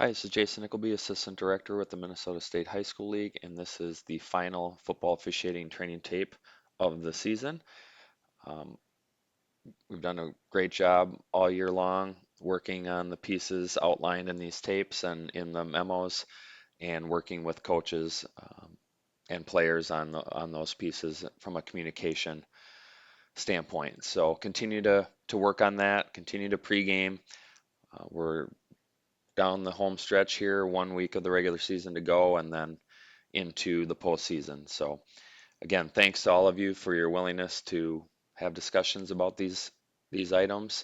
Hi, this is Jason Nickleby, Assistant Director with the Minnesota State High School League, and this is the final football officiating training tape of the season. Um, we've done a great job all year long working on the pieces outlined in these tapes and in the memos, and working with coaches and players on those pieces from a communication standpoint. So continue to work on that, continue to pregame. We're down the home stretch here, 1 week of the regular season to go, and then into the postseason. So again, thanks to all of you for your willingness to have discussions about these items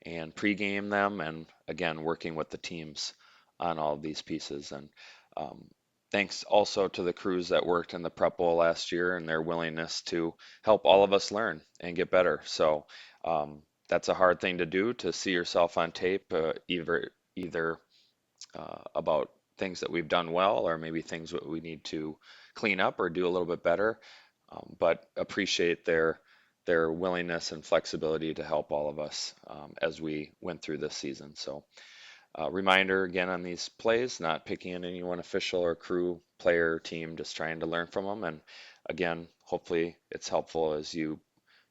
and pregame them, and again, working with the teams on all of these pieces. And um, thanks also to the crews that worked in the Prep Bowl last year and their willingness to help all of us learn and get better. So that's a hard thing to do, to see yourself on tape, either about things that we've done well or maybe things that we need to clean up or do a little bit better. But appreciate their willingness and flexibility to help all of us as we went through this season. So reminder again on these plays, not picking on any one official or crew, player, or team, just trying to learn from them. And again, hopefully it's helpful as you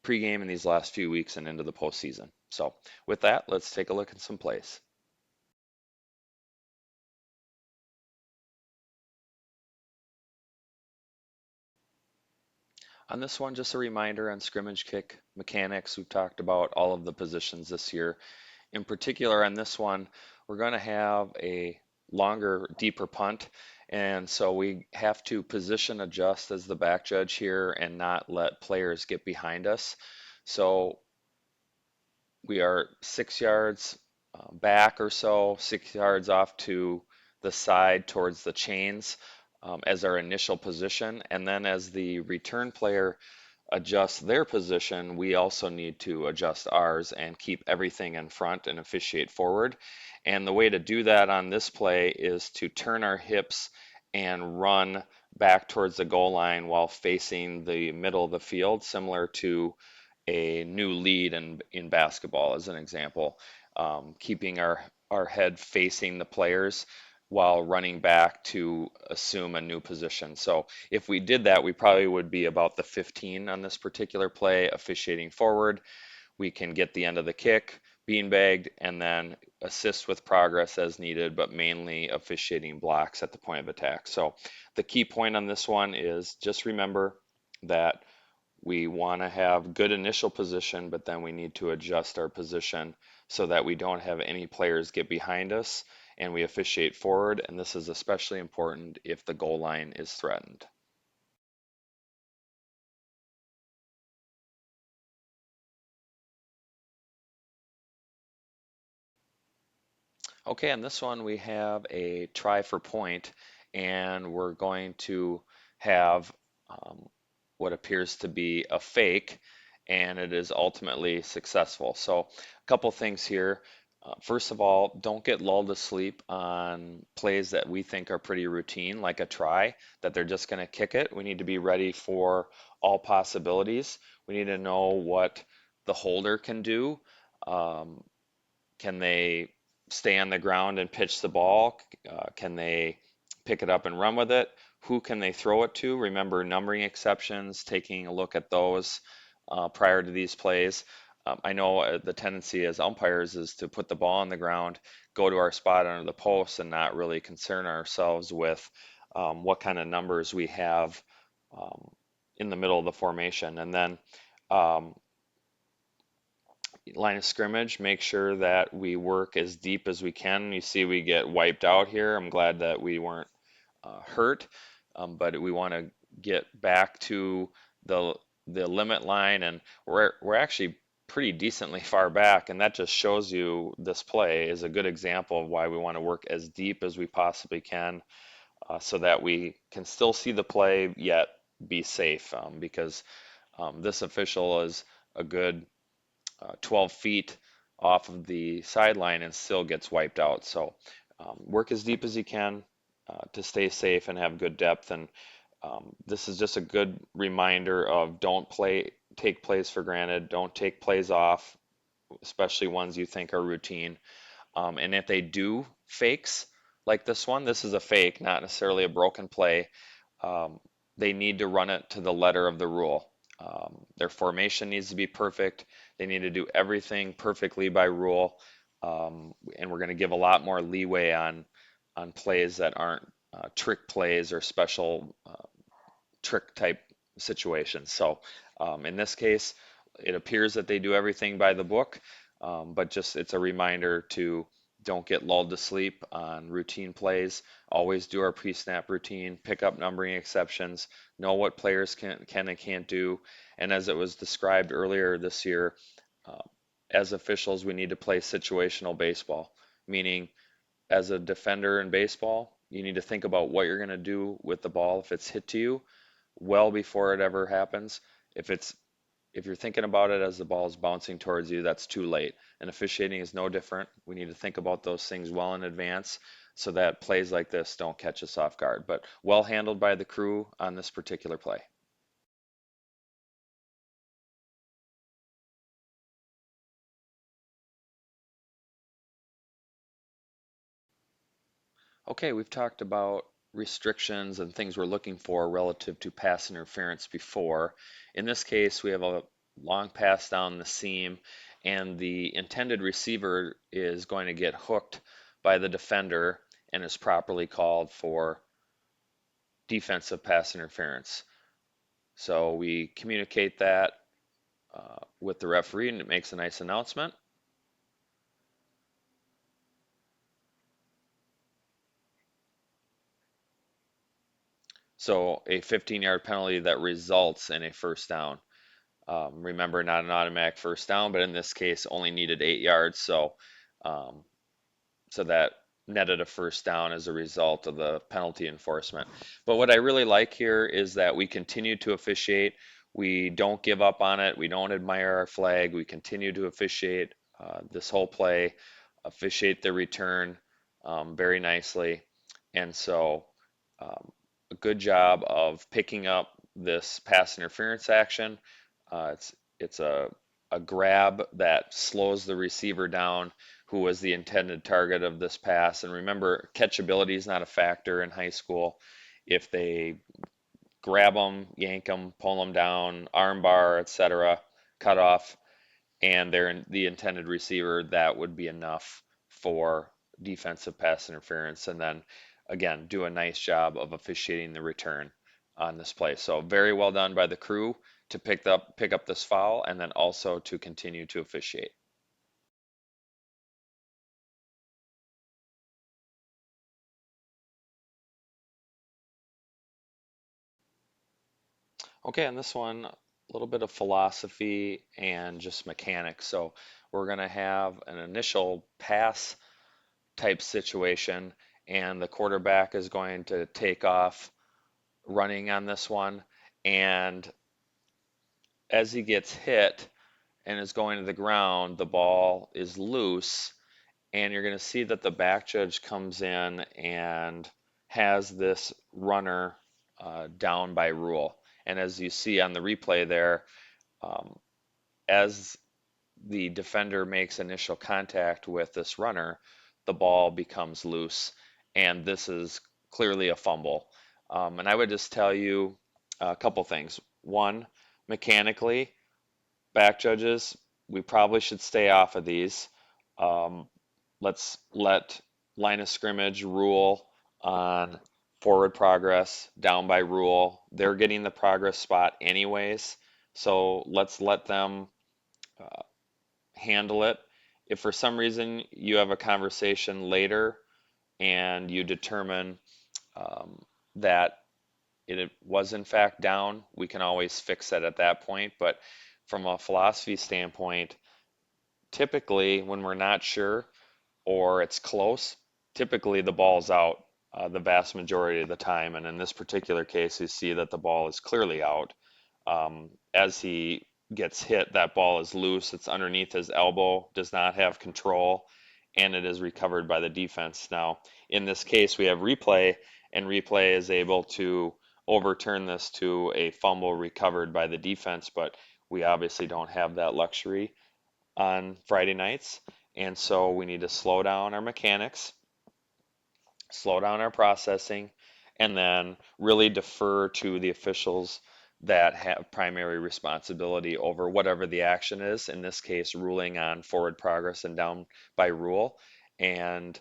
pregame in these last few weeks and into the postseason. So with that, let's take a look at some plays. On this one, just a reminder on scrimmage kick mechanics. We've talked about all of the positions this year. In particular, on this one, we're going to have a longer, deeper punt. And so we have to position adjust as the back judge here and not let players get behind us. So we are 6 yards back or so, 6 yards off to the side towards the chains as our initial position. And then as the return player adjust their position, we also need to adjust ours and keep everything in front and officiate forward. And the way to do that on this play is to turn our hips and run back towards the goal line while facing the middle of the field, similar to a new lead in basketball, as an example, keeping our head facing the players while running back to assume a new position. So if we did that, we probably would be about the 15 on this particular play, officiating forward. We can get the end of the kick, beanbagged, and then assist with progress as needed, but mainly officiating blocks at the point of attack. So the key point on this one is just remember that we want to have good initial position, but then we need to adjust our position so that we don't have any players get behind us and we officiate forward. And this is especially important if the goal line is threatened. Okay, on this one we have a try for point, and we're going to have um, what appears to be a fake, and it is ultimately successful. So a couple things here. First of all, don't get lulled to sleep on plays that we think are pretty routine, like a try, that they're just going to kick it. We need to be ready for all possibilities. We need to know what the holder can do. Um, can they stay on the ground and pitch the ball? Can they pick it up and run with it? Who can they throw it to? Remember numbering exceptions, taking a look at those prior to these plays. I know the tendency as umpires is to put the ball on the ground, go to our spot under the post, and not really concern ourselves with what kind of numbers we have um, in the middle of the formation. And then um, line of scrimmage, make sure that we work as deep as we can. You see we get wiped out here. I'm glad that we weren't hurt, but we want to get back to the the limit line, and we're actually pretty decently far back, and that just shows you this play is a good example of why we want to work as deep as we possibly can, so that we can still see the play yet be safe, because this official is a good 12 feet off of the sideline and still gets wiped out. So work as deep as you can to stay safe and have good depth. And this is just a good reminder of take plays for granted. Don't take plays off, especially ones you think are routine. And if they do fakes, like this one, this is a fake, not necessarily a broken play. Um, they need to run it to the letter of the rule. Their formation needs to be perfect. They need to do everything perfectly by rule. And we're going to give a lot more leeway on plays that aren't trick plays or special trick type situations. So in this case, it appears that they do everything by the book, but just it's a reminder to don't get lulled to sleep on routine plays. Always do our pre-snap routine, pick up numbering exceptions, know what players can and can't do. And as it was described earlier this year, uh, as officials, we need to play situational baseball, meaning as a defender in baseball, you need to think about what you're going to do with the ball if it's hit to you well before it ever happens. If it's if you're thinking about it as the ball is bouncing towards you, that's too late. And officiating is no different. We need to think about those things well in advance so that plays like this don't catch us off guard. But well handled by the crew on this particular play. Okay, we've talked about restrictions and things we're looking for relative to pass interference before. In this case, we have a long pass down the seam, and the intended receiver is going to get hooked by the defender and is properly called for defensive pass interference. So we communicate that with the referee, and it makes a nice announcement. So a 15-yard penalty that results in a first down. Remember, not an automatic first down, but in this case, only needed 8 yards. Um, so that netted a first down as a result of the penalty enforcement. But what I really like here is that we continue to officiate. We don't give up on it. We don't admire our flag. We continue to officiate this whole play, officiate the return very nicely. And so, a good job of picking up this pass interference action. It's a grab that slows the receiver down, who was the intended target of this pass. And remember, catchability is not a factor in high school. If they grab them, yank them, pull them down, armbar, etc., cut off, and they're the intended receiver, that would be enough for defensive pass interference. And then again, do a nice job of officiating the return on this play. So very well done by the crew to pick up this foul and then also to continue to officiate. Okay, on this one, a little bit of philosophy and just mechanics. So we're going to have an initial pass type situation, and the quarterback is going to take off running on this one. And as he gets hit and is going to the ground, the ball is loose. And you're going to see that the back judge comes in and has this runner down by rule. And as you see on the replay there, um, as the defender makes initial contact with this runner, the ball becomes loose. And this is clearly a fumble. And I would just tell you a couple things. One, mechanically, back judges, we probably should stay off of these. Um, let's let line of scrimmage rule on forward progress down by rule. They're getting the progress spot anyways, so let's let them uh, handle it. If for some reason you have a conversation later and you determine that it was in fact down, we can always fix it at that point. But from a philosophy standpoint, typically when we're not sure or it's close, typically the ball's out the vast majority of the time. And in this particular case, you see that the ball is clearly out. As he gets hit, that ball is loose. It's underneath his elbow, does not have control, and it is recovered by the defense. Now, in this case, we have replay, and replay is able to overturn this to a fumble recovered by the defense, but we obviously don't have that luxury on Friday nights. And so we need to slow down our mechanics slow down our processing, and then really defer to the officials that have primary responsibility over whatever the action is, in this case, ruling on forward progress and down by rule. And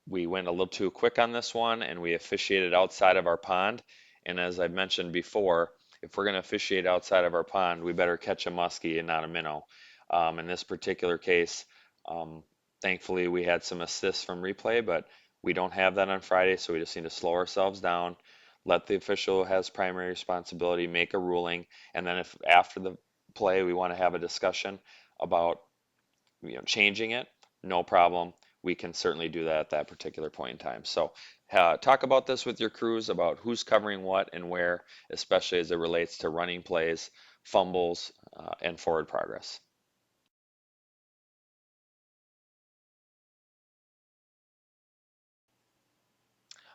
we went a little too quick on this one and we officiated outside of our pond. And as I mentioned before, if we're going to officiate outside of our pond, we better catch a muskie and not a minnow. In this particular case, um, thankfully we had some assists from replay, but we don't have that on Friday, so we just need to slow ourselves down, let the official who has primary responsibility make a ruling, and then if after the play we want to have a discussion about changing it, no problem. We can certainly do that at that particular point in time. So talk about this with your crews about who's covering what and where, especially as it relates to running plays, fumbles, and forward progress.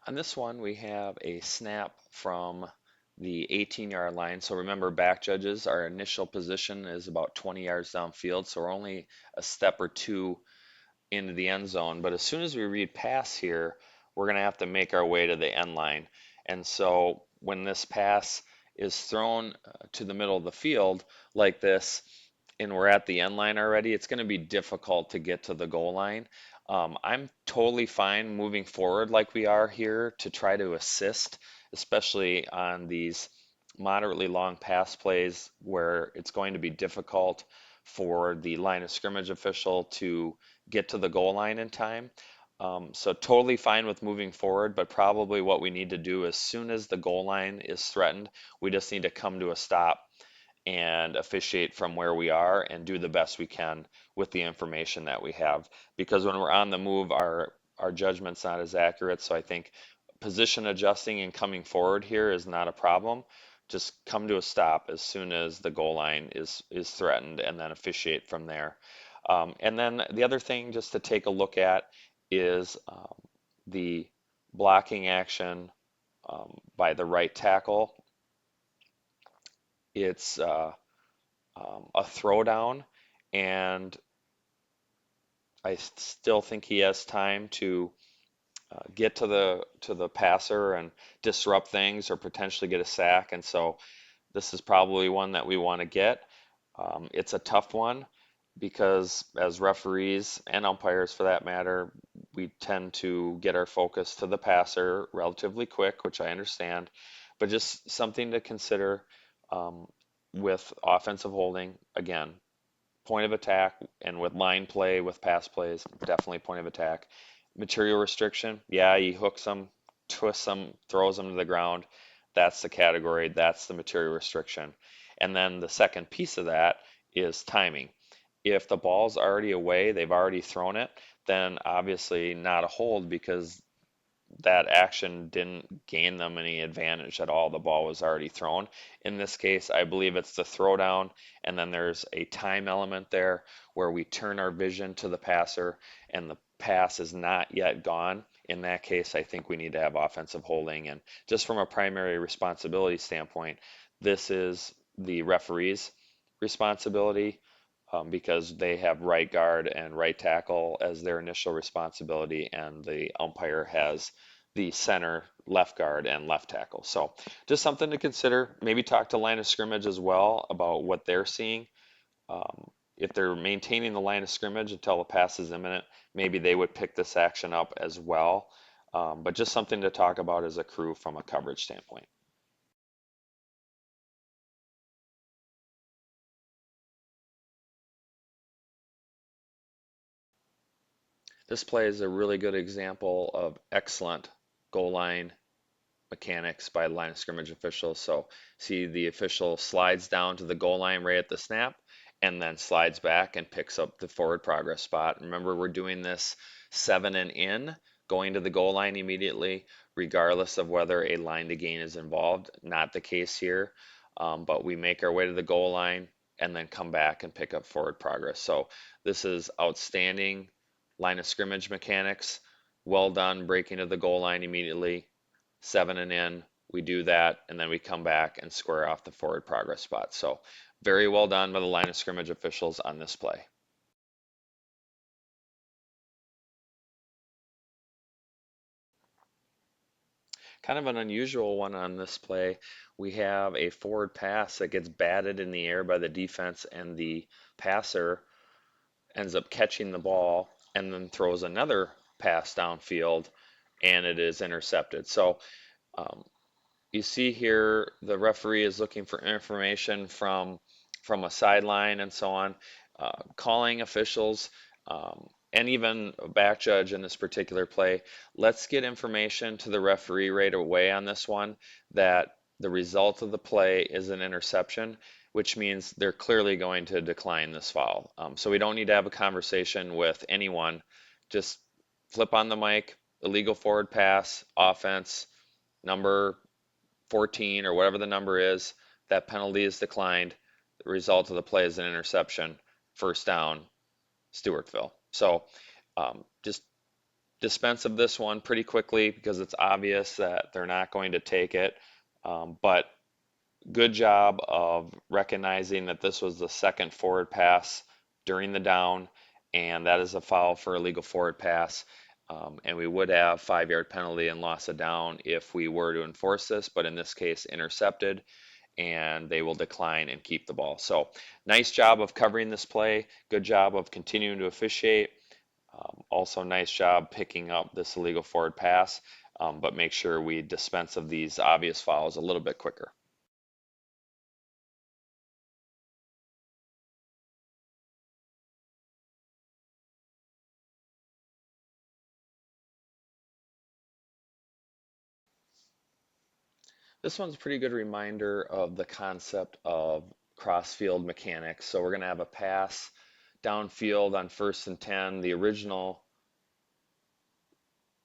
On this one, we have a snap from the 18-yard line. So remember, back judges, our initial position is about 20 yards downfield, so we're only a step or two into the end zone. But as soon as we read pass here, we're going to have to make our way to the end line. And so when this pass is thrown to the middle of the field like this, and we're at the end line already, it's going to be difficult to get to the goal line. I'm totally fine moving forward like we are here to try to assist, especially on these moderately long pass plays where it's going to be difficult for the line of scrimmage official to get to the goal line in time. So totally fine with moving forward, but probably what we need to do as soon as the goal line is threatened, we just need to come to a stop and officiate from where we are and do the best we can with the information that we have. Because when we're on the move, our judgment's not as accurate. So I think position adjusting and coming forward here is not a problem. Just come to a stop as soon as the goal line is threatened, and then officiate from there. And then the other thing just to take a look at is the blocking action by the right tackle. It's a throwdown, and I still think he has time to get to the passer and disrupt things or potentially get a sack. And so this is probably one that we want to get. It's a tough one because as referees and umpires for that matter, we tend to get our focus to the passer relatively quick, which I understand, but just something to consider with offensive holding. Again, point of attack, and with line play, with pass plays, definitely point of attack. Material restriction, yeah, he hooks them, twists them, throws them to the ground. That's the category, that's the material restriction. And then the second piece of that is timing. If the ball's already away, they've already thrown it, then obviously not a hold because that action didn't gain them any advantage at all. The ball was already thrown. In this case, I believe it's the throwdown, and then there's a time element there where we turn our vision to the passer and the pass is not yet gone. In that case, I think we need to have offensive holding. And just from a primary responsibility standpoint, this is the referee's responsibility because they have right guard and right tackle as their initial responsibility, and the umpire has the center, left guard, and left tackle. So just something to consider. Maybe talk to line of scrimmage as well about what they're seeing. If they're maintaining the line of scrimmage until the pass is imminent, maybe they would pick this action up as well. But just something to talk about as a crew from a coverage standpoint. This play is a really good example of excellent goal line mechanics by line of scrimmage officials. So see the official slides down to the goal line right at the snap and then slides back and picks up the forward progress spot. Remember, we're doing this 7 and in, going to the goal line immediately, regardless of whether a line to gain is involved. Not the case here, but we make our way to the goal line and then come back and pick up forward progress. So this is outstanding line of scrimmage mechanics. Well done breaking to the goal line immediately, 7 and in. We do that, and then we come back and square off the forward progress spot. So very well done by the line of scrimmage officials on this play. Kind of an unusual one on this play. We have a forward pass that gets batted in the air by the defense, and the passer ends up catching the ball and then throws another pass downfield, and it is intercepted. So um, you see here the referee is looking for information from a sideline and so on, calling officials, and even a back judge in this particular play. Let's get information to the referee right away on this one that the result of the play is an interception, which means they're clearly going to decline this foul. So we don't need to have a conversation with anyone. Just flip on the mic, illegal forward pass, offense, number 14 or whatever the number is, that penalty is declined. The result of the play is an interception, first down, Stewartville. So just dispense of this one pretty quickly because it's obvious that they're not going to take it. But good job of recognizing that this was the second forward pass during the down, and that is a foul for illegal forward pass. And we would have 5-yard penalty and loss of down if we were to enforce this, but in this case, intercepted, and they will decline and keep the ball. So nice job of covering this play. Good job of continuing to officiate. Also, nice job picking up this illegal forward pass, but make sure we dispense of these obvious fouls a little bit quicker. This one's a pretty good reminder of the concept of crossfield mechanics. So we're going to have a pass downfield on 1st and 10. The original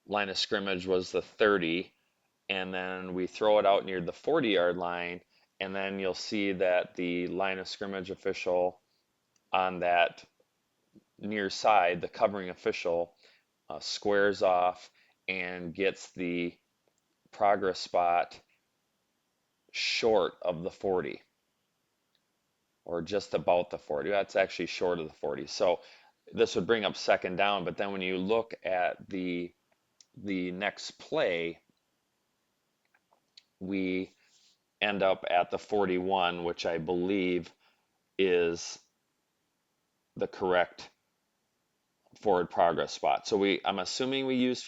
line of scrimmage was the 30, and then we throw it out near the 40-yard line, and then you'll see that the line of scrimmage official on that near side, the covering official, squares off and gets the progress spot short of the 40, or just about the 40. That's actually short of the 40. So this would bring up second down, but then when you look at the next play, we end up at the 41, which I believe is the correct forward progress spot. So I'm assuming we used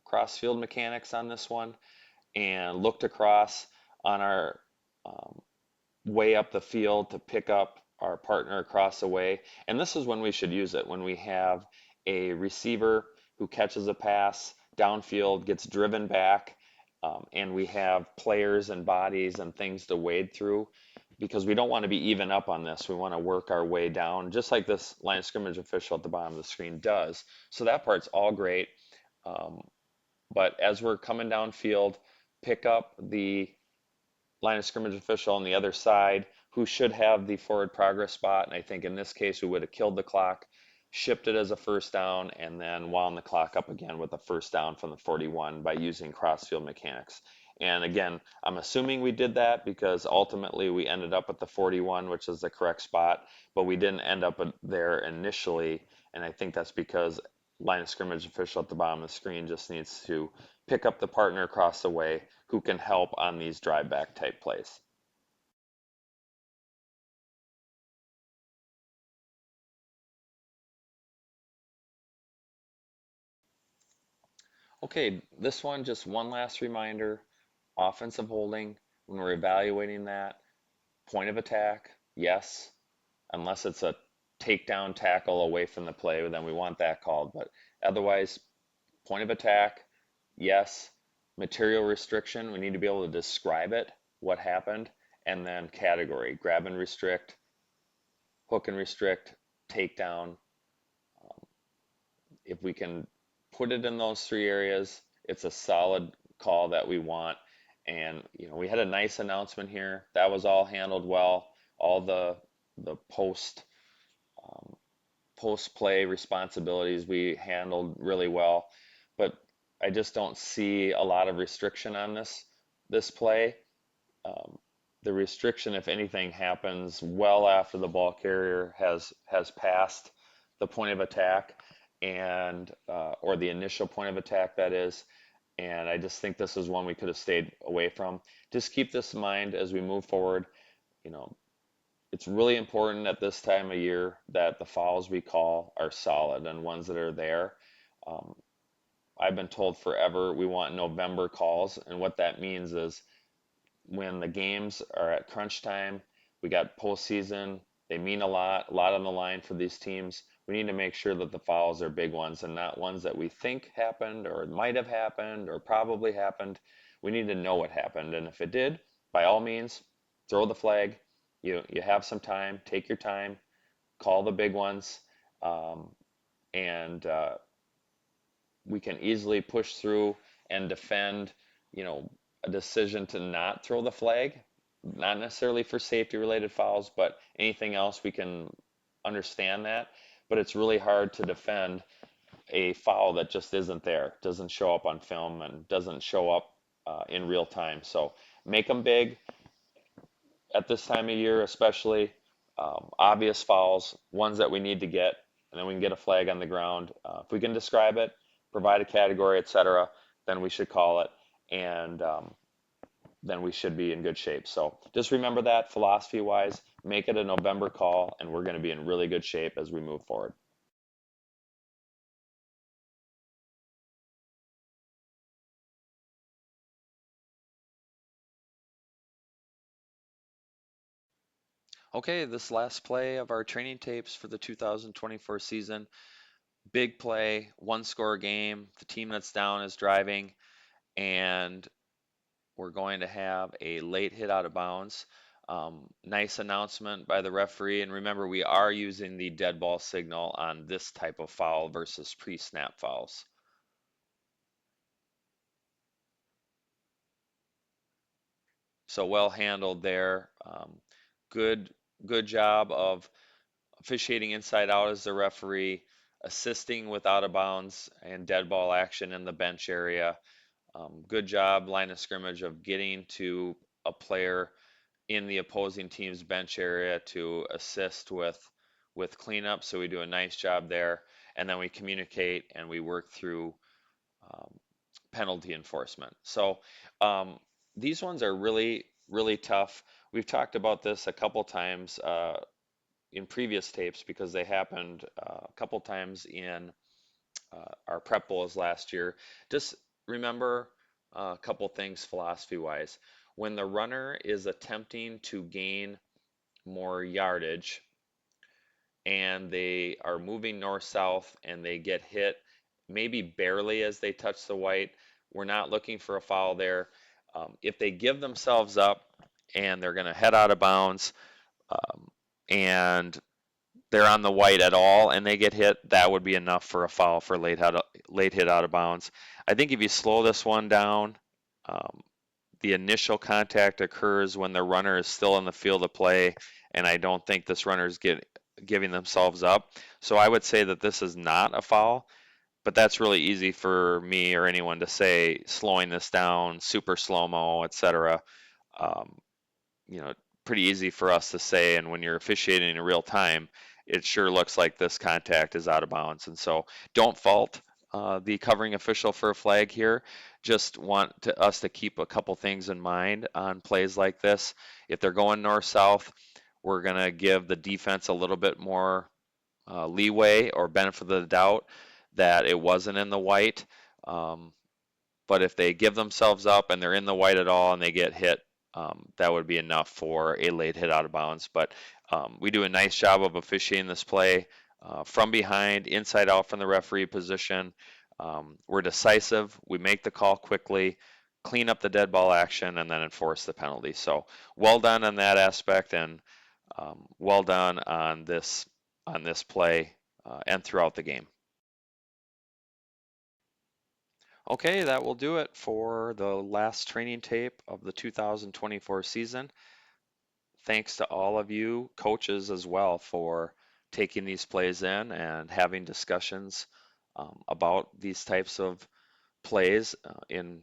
crossfield mechanics on this one and looked across on our way up the field to pick up our partner across the way. And this is when we should use it, when we have a receiver who catches a pass downfield, gets driven back, and we have players and bodies and things to wade through because we don't want to be even up on this. We want to work our way down, just like this line of scrimmage official at the bottom of the screen does. So that part's all great. Um, but as we're coming downfield, pick up the line of scrimmage official on the other side who should have the forward progress spot. And I think in this case, we would have killed the clock, shipped it as a first down, and then wound the clock up again with a first down from the 41 by using crossfield mechanics. And again, I'm assuming we did that because ultimately we ended up at the 41, which is the correct spot, but we didn't end up there initially. And I think that's because line of scrimmage official at the bottom of the screen just needs to pick up the partner across the way who can help on these drive back type plays. Okay, this one, just one last reminder, offensive holding, when we're evaluating that, point of attack, yes, unless it's a takedown tackle away from the play, then we want that called. But otherwise, point of attack, yes. Material restriction, we need to be able to describe it, what happened, and then category, grab and restrict, hook and restrict, takedown. If we can put it in those three areas, it's a solid call that we want. And we had a nice announcement here. That was all handled well. All the um, post play responsibilities we handled really well. But I just don't see a lot of restriction on this play. Um, the restriction, if anything, happens well after the ball carrier has passed the point of attack and or the initial point of attack, that is, And I just think this is one we could have stayed away from. Just keep this in mind as we move forward. You know, it's really important at this time of year that the fouls we call are solid and ones that are there. Um, I've been told forever we want November calls, and what that means is when the games are at crunch time, we got postseason. They mean a lot on the line for these teams. We need to make sure that the fouls are big ones and not ones that we think happened or might have happened or probably happened. We need to know what happened, and if it did, by all means, throw the flag. You have some time, take your time, call the big ones, um, and we can easily push through and defend, you know, a decision to not throw the flag, not necessarily for safety related fouls, but anything else we can understand that. But it's really hard to defend a foul that just isn't there, doesn't show up on film, and doesn't show up in real time. So make them big at this time of year, especially obvious fouls, ones that we need to get, and then we can get a flag on the ground. If we can describe it, provide a category, etc., then we should call it, and then we should be in good shape. So just remember that philosophy wise, make it a November call, and we're going to be in really good shape as we move forward. Okay, this last play of our training tapes for the 2024 season, big play, one score game. The team that's down is driving, and we're going to have a late hit out of bounds. Nice announcement by the referee. And remember, we are using the dead ball signal on this type of foul versus pre-snap fouls. So well handled there. Good, good job of officiating inside out as the referee, assisting with out of bounds and dead ball action in the bench area. Good job, line of scrimmage, of getting to a player in the opposing team's bench area to assist with cleanup. So we do a nice job there, and then we communicate and we work through um, penalty enforcement. So these ones are really tough. We've talked about this a couple times in previous tapes because they happened a couple times in our prep bowls last year. Just remember a couple things philosophy wise. When the runner is attempting to gain more yardage and they are moving north south and they get hit maybe barely as they touch the white, we're not looking for a foul there. If they give themselves up and they're going to head out of bounds um, and they're on the white at all and they get hit, that would be enough for a foul for late hit out of bounds. I think if you slow this one down, um, the initial contact occurs when the runner is still in the field of play, and I don't think this runner is giving themselves up. So I would say that this is not a foul, but that's really easy for me or anyone to say, slowing this down, super slow-mo, etc. Um, you know, pretty easy for us to say. And when you're officiating in real time, it sure looks like this contact is out of bounds. And so don't fault the covering official for a flag here. Just want us to keep a couple things in mind on plays like this. If they're going north-south, we're going to give the defense a little bit more leeway or benefit of the doubt that it wasn't in the white. Um, but if they give themselves up and they're in the white at all and they get hit, that would be enough for a late hit out of bounds. But we do a nice job of officiating this play from behind, inside out from the referee position. We're decisive. We make the call quickly, clean up the dead ball action, and then enforce the penalty. So well done on that aspect, and well done on this play and throughout the game. Okay, that will do it for the last training tape of the 2024 season. Thanks to all of you coaches as well for taking these plays in and having discussions about these types of plays in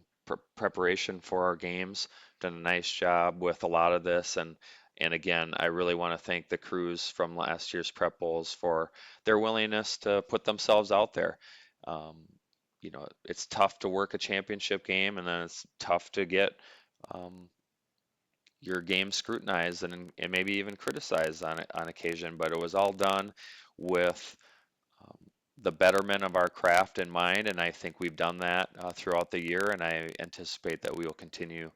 preparation for our games. Done a nice job with a lot of this, and again, I really want to thank the crews from last year's prep bowls for their willingness to put themselves out there. Um, it's tough to work a championship game, and then it's tough to get um, your game scrutinized and maybe even criticized on occasion. But it was all done with um, the betterment of our craft in mind, and I think we've done that throughout the year, and I anticipate that we will continue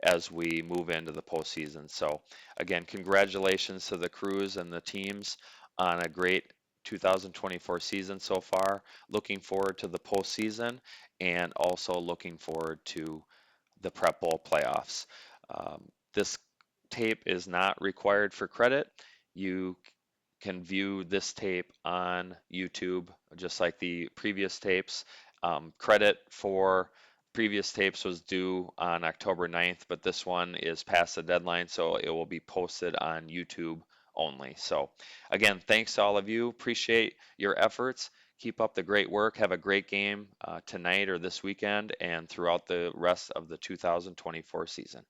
as we move into the postseason. So, again, congratulations to the crews and the teams on a great 2024 season so far. Looking forward to the postseason and also looking forward to the Prep Bowl playoffs. This tape is not required for credit. You can view this tape on YouTube, just like the previous tapes. Credit for previous tapes was due on October 9th, but this one is past the deadline, so it will be posted on YouTube only. So, again, thanks to all of you. Appreciate your efforts. Keep up the great work. Have a great game tonight or this weekend and throughout the rest of the 2024 season.